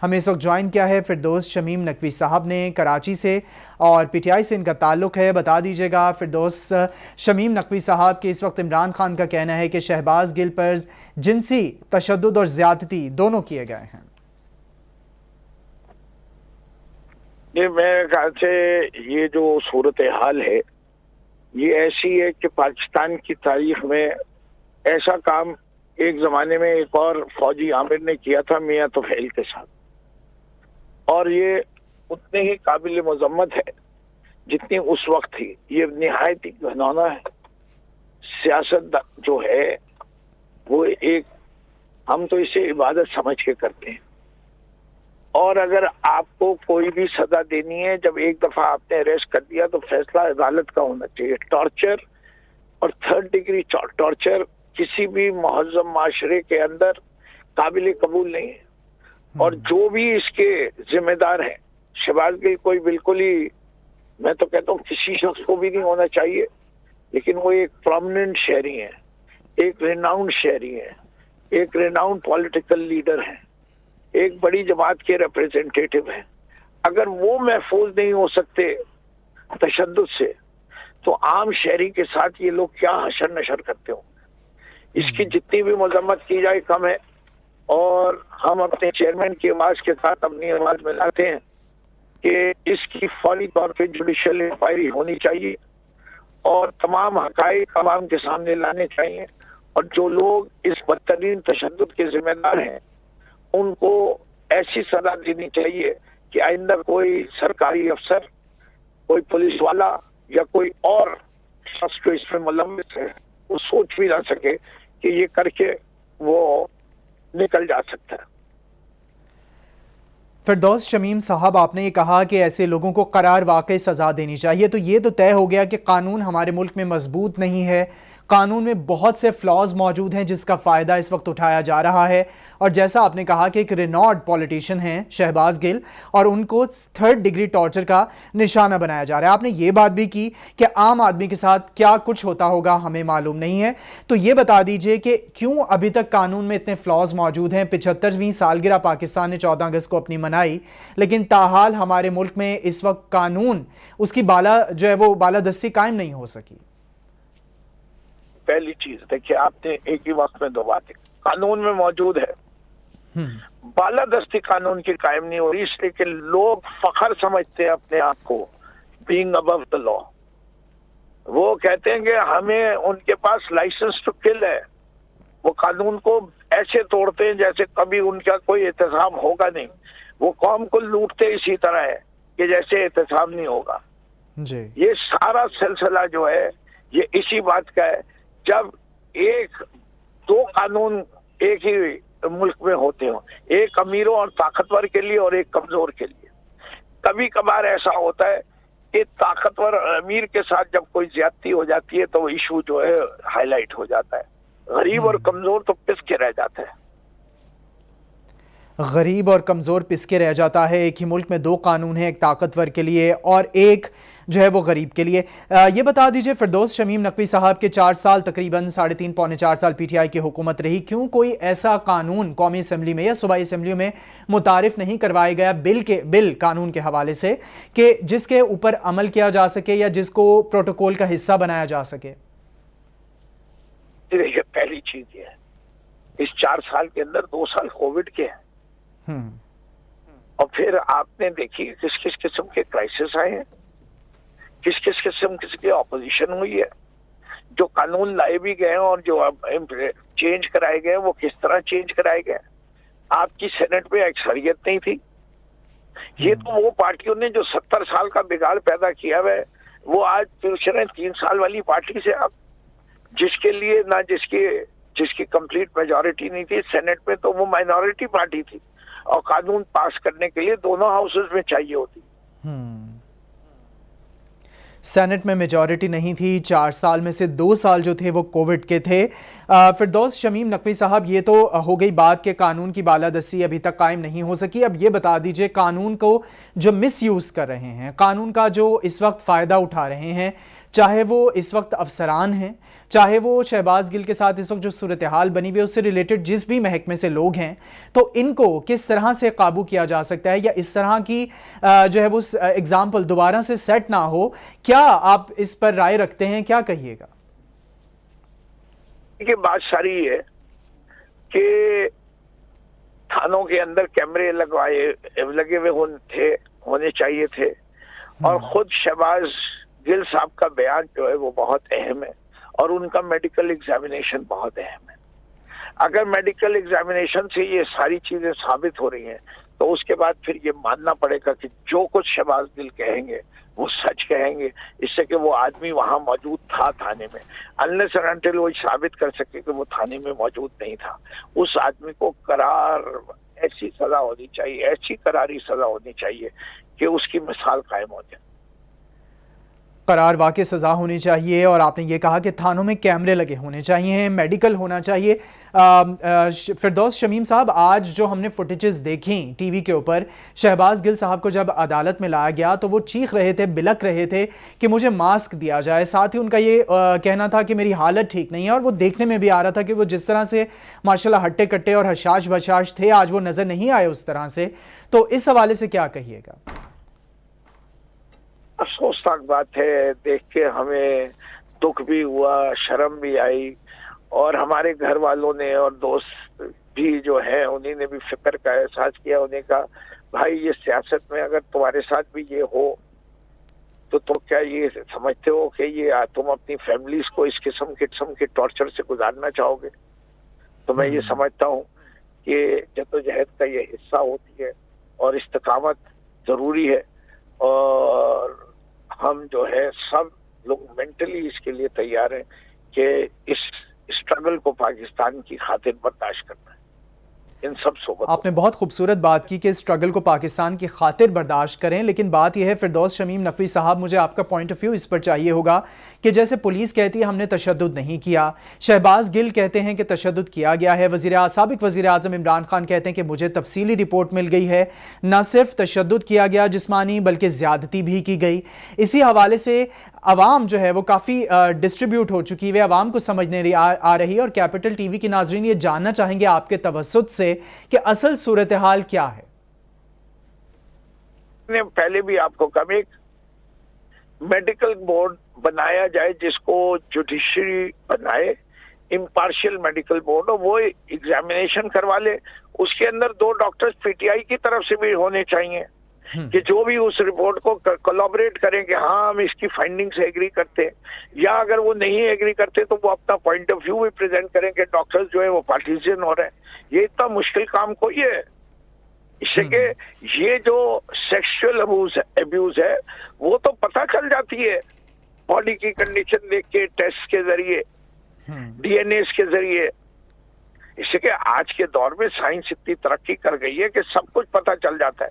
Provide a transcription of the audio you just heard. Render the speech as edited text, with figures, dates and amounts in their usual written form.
ہمیں اس وقت جوائن کیا ہے فردوس شمیم نقوی صاحب نے کراچی سے، اور پی ٹی آئی سے ان کا تعلق ہے۔ بتا دیجیے گا فردوس شمیم نقوی صاحب کہ اس وقت عمران خان کا کہنا ہے کہ شہباز گل پر جنسی تشدد اور زیادتی دونوں کیے گئے ہیں۔ میرے خیال سے یہ جو صورتحال ہے یہ ایسی ہے کہ پاکستان کی تاریخ میں ایسا کام ایک زمانے میں ایک اور فوجی عامر نے کیا تھا میاں طفیل کے ساتھ، اور یہ اتنے ہی قابل مذمت ہے جتنی اس وقت تھی۔ یہ نہایت ہی گھناؤنا ہے۔ سیاست جو ہے وہ ایک، ہم تو اسے عبادت سمجھ کے کرتے ہیں، اور اگر آپ کو کوئی بھی سزا دینی ہے، جب ایک دفعہ آپ نے اریسٹ کر دیا تو فیصلہ عدالت کا ہونا چاہیے۔ ٹارچر اور 3rd ڈگری ٹارچر کسی بھی مہذب معاشرے کے اندر قابل قبول نہیں ہے، اور جو بھی اس کے ذمہ دار ہیں، شہباز گل کوئی بالکل ہی، میں تو کہتا ہوں کسی شخص کو بھی نہیں ہونا چاہیے، لیکن وہ ایک پرومیننٹ شہری ہیں، ایک ریناؤنڈ شہری ہیں، ایک ریناؤنڈ پولیٹیکل لیڈر ہیں، ایک بڑی جماعت کے ریپریزنٹیٹیو ہیں۔ اگر وہ محفوظ نہیں ہو سکتے تشدد سے تو عام شہری کے ساتھ یہ لوگ کیا حشر نشر کرتے ہوں۔ اس کی جتنی بھی مذمت کی جائے کم ہے، اور ہم اپنے چیئرمین کی آواز کے ساتھ اپنی آواز ملاتے ہیں کہ اس کی فوری طور پہ جوڈیشل انکوائری ہونی چاہیے، اور تمام حقائق عوام کے سامنے لانے چاہیے، اور جو لوگ اس بدترین تشدد کے ذمہ دار ہیں ان کو ایسی سزا دینی چاہیے کہ آئندہ کوئی سرکاری افسر، کوئی پولیس والا یا کوئی اور شخص جو اس میں ملوث ہے وہ سوچ بھی نہ سکے کہ یہ کر کے وہ نکل جا سکتا ہے۔ فردوس شمیم صاحب، آپ نے یہ کہا کہ ایسے لوگوں کو قرار واقعی سزا دینی چاہیے، تو یہ تو طے ہو گیا کہ قانون ہمارے ملک میں مضبوط نہیں ہے، قانون میں بہت سے فلاز موجود ہیں جس کا فائدہ اس وقت اٹھایا جا رہا ہے، اور جیسا آپ نے کہا کہ ایک رینوڈ پولیٹیشین ہیں شہباز گل، اور ان کو 3rd ڈگری ٹارچر کا نشانہ بنایا جا رہا ہے۔ آپ نے یہ بات بھی کی کہ عام آدمی کے ساتھ کیا کچھ ہوتا ہوگا ہمیں معلوم نہیں ہے، تو یہ بتا دیجئے کہ کیوں ابھی تک قانون میں اتنے فلاز موجود ہیں؟ 75ویں سالگرہ پاکستان نے 14 اگست کو اپنی منائی، لیکن تاحال ہمارے ملک میں اس وقت قانون، اس کی جو ہے وہ بالادستی قائم نہیں ہو سکی۔ پہلی چیز دیکھیے، آپ نے ایک ہی وقت میں دو باتیں، قانون میں موجود ہے، بالادستی قانون کی قائم نہیں ہو رہی، اس لیے کہ لوگ فخر سمجھتے ہیں اپنے آپ کو بینگ ابو دا لا۔ وہ کہتے ہیں کہ ہمیں، ان کے پاس لائسنس ٹو کل ہے، وہ قانون کو ایسے توڑتے ہیں جیسے کبھی ان کا کوئی احتساب ہوگا نہیں، وہ قوم کو لوٹتے اسی طرح ہے کہ جیسے احتساب نہیں ہوگا۔ جی، یہ سارا سلسلہ جو ہے یہ اسی بات کا ہے، جب دو قانون ایک ہی ملک میں ہوتے ہوں، ایک امیروں اور طاقتور کے لیے اور ایک کمزور کے لیے۔ کبھی کبھار ایسا ہوتا ہے کہ طاقتور امیر کے ساتھ جب کوئی زیادتی ہو جاتی ہے تو وہ ایشو جو ہے ہائی لائٹ ہو جاتا ہے، غریب اور کمزور تو پس کے رہ جاتا ہے۔ غریب اور کمزور پس کے رہ جاتا ہے۔ ایک ہی ملک میں 2 قانون ہیں، ایک طاقتور کے لیے اور ایک جو ہے وہ غریب کے لیے۔ یہ بتا دیجئے فردوس شمیم نقوی صاحب کے 4 سال تقریباً 3.5 پونے 4 سال پی ٹی آئی کی حکومت رہی، کیوں کوئی ایسا قانون قومی اسمبلی میں یا صوبائی اسمبلیوں میں متعارف نہیں کروایا گیا بل قانون کے حوالے سے کہ جس کے اوپر عمل کیا جا سکے یا جس کو پروٹوکول کا حصہ بنایا جا سکے؟ دیکھیے، پہلی چیز یہ ہے، اس 4 سال کے اندر 2 سال کووڈ کے ہیں، اور پھر آپ نے دیکھی کس کس قسم کے کرائسس آئے ہیں، کس کس قسم کی اپوزیشن ہوئی ہے، جو قانون لائے بھی گئے ہیں اور جو چینج کرائے گئے وہ کس طرح چینج کرائے گئے۔ آپ کی سینٹ میں اکثریت نہیں تھی۔ یہ تو وہ پارٹیوں نے جو 70 سال کا بگاڑ پیدا کیا ہے، وہ آج 3 سال والی پارٹی سے آپ، جس کے لیے نہ جس کی کمپلیٹ میجورٹی نہیں تھی سینٹ میں، تو وہ مائنورٹی پارٹی تھی، اور قانون پاس کرنے کے لیے دونوں ہاؤسز میں چاہیے ہوتی۔ سینٹ میں میجورٹی نہیں تھی، 4 سال میں سے 2 سال جو تھے وہ کووڈ کے تھے۔ فردوس شمیم نقوی صاحب، یہ تو ہو گئی بات کہ قانون کی بالادستی ابھی تک قائم نہیں ہو سکی۔ اب یہ بتا دیجئے، قانون کو جو مس یوز کر رہے ہیں، قانون کا جو اس وقت فائدہ اٹھا رہے ہیں، چاہے وہ اس وقت افسران ہیں، چاہے وہ شہباز گل کے ساتھ اس وقت جو صورتحال بنی ہوئی ہے اس سے ریلیٹڈ جس بھی محکمے سے لوگ ہیں، تو ان کو کس طرح سے قابو کیا جا سکتا ہے یا اس طرح کی جو ہے وہ اگزامپل دوبارہ سے سیٹ نہ ہو؟ کیا آپ اس پر رائے رکھتے ہیں؟ کیا کہیے گا؟ یہ بات ساری ہے کہ تھانوں کے اندر کیمرے لگے ہوئے ہونے چاہیے تھے، اور خود شہباز گل صاحب کا بیان جو ہے وہ بہت اہم ہے، اور ان کا میڈیکل ایگزامینیشن بہت اہم ہے۔ اگر میڈیکل ایگزامینیشن سے یہ ساری چیزیں ثابت ہو رہی ہیں تو اس کے بعد پھر یہ ماننا پڑے گا کہ جو کچھ شہباز گل کہیں گے وہ سچ کہیں گے، اس سے کہ وہ آدمی وہاں موجود تھا تھانے میں، unless and until وہ ثابت کر سکے کہ وہ تھانے میں موجود نہیں تھا۔ اس آدمی کو ایسی سزا ہونی چاہیے، ایسی کراری سزا ہونی چاہیے کہ اس کی مثال قائم ہو جائے، قرار واقع سزا ہونی چاہیے۔ اور آپ نے یہ کہا کہ تھانوں میں کیمرے لگے ہونے چاہیے، میڈیکل ہونا چاہیے۔ فردوس شمیم صاحب، آج جو ہم نے فوٹیجز دیکھیں ٹی وی کے اوپر، شہباز گل صاحب کو جب عدالت میں لایا گیا تو وہ چیخ رہے تھے، بلک رہے تھے کہ مجھے ماسک دیا جائے، ساتھ ہی ان کا یہ کہنا تھا کہ میری حالت ٹھیک نہیں ہے، اور وہ دیکھنے میں بھی آ رہا تھا کہ وہ جس طرح سے ماشاءاللہ ہٹے کٹے اور حشاش بشاش تھے آج وہ نظر نہیں آئے اس طرح سے۔ تو اس حوالے سے کیا کہیے گا؟ افسوسناک بات ہے، دیکھ کے ہمیں دکھ بھی ہوا، شرم بھی آئی، اور ہمارے گھر والوں نے اور دوست بھی جو ہیں انہیں نے بھی فکر کا احساس کیا۔ انہیں کہا بھائی یہ سیاست میں اگر تمہارے ساتھ بھی یہ ہو تو تم کیا یہ سمجھتے ہو کہ یہ تم اپنی فیملیز کو اس قسم کے ٹارچر سے گزارنا چاہو گے؟ تو میں یہ سمجھتا ہوں کہ جدوجہد کا یہ حصہ ہوتی ہے اور استقامت ضروری ہے، اور ہم جو ہے سب لوگ مینٹلی اس کے لیے تیار ہیں کہ اس اسٹرگل کو پاکستان کی خاطر برداشت کرنا ہے، ان سب صحبتوں۔ آپ نے بہت خوبصورت بات کی کہ اسٹرگل کو پاکستان کی خاطر برداشت کریں، لیکن بات یہ ہے فردوس شمیم نقوی صاحب، مجھے آپ کا پوائنٹ آف ویو اس پر چاہیے ہوگا کہ جیسے پولیس کہتی ہے ہم نے تشدد نہیں کیا، شہباز گل کہتے ہیں کہ تشدد کیا گیا ہے، سابق وزیر اعظم عمران خان کہتے ہیں کہ مجھے تفصیلی رپورٹ مل گئی ہے، نہ صرف تشدد کیا گیا جسمانی بلکہ زیادتی بھی کی گئی۔ اسی حوالے سے عوام جو ہے وہ کافی ڈسٹریبیوٹ ہو چکی ہے، عوام کو سمجھنے آ رہی ہے، اور کیپٹل ٹی وی کی ناظرین یہ جاننا چاہیں گے آپ کے توسط سے کہ اصل صورتحال کیا ہے؟ میں پہلے بھی آپ کو کہا، ایک میڈیکل بورڈ بنایا جائے جس کو جوڈیشری بنائے، امپارشل میڈیکل بورڈ، اور وہ ایگزامینیشن کروا لے۔ اس کے اندر 2 ڈاکٹرز پی ٹی آئی کی طرف سے بھی ہونے چاہیے کہ جو بھی اس رپورٹ کو کولابریٹ کریں کہ ہاں ہم اس کی فائنڈنگ سے ایگری کرتے ہیں، یا اگر وہ نہیں ایگری کرتے تو وہ اپنا پوائنٹ آف ویو بھی پریزنٹ کریں کہ ڈاکٹرز جو ہے وہ پارٹیزن ہو رہے ہیں۔ یہ اتنا مشکل کام کوئی ہے؟ اس سے کہ یہ جو سیکشل ابیوز ہے وہ تو پتہ چل جاتی ہے باڈی کی کنڈیشن دیکھ کے، ٹیسٹ کے ذریعے، ڈی این اے کے ذریعے۔ اس سے کہ آج کے دور میں سائنس اتنی ترقی کر گئی ہے کہ سب کچھ پتہ چل جاتا ہے۔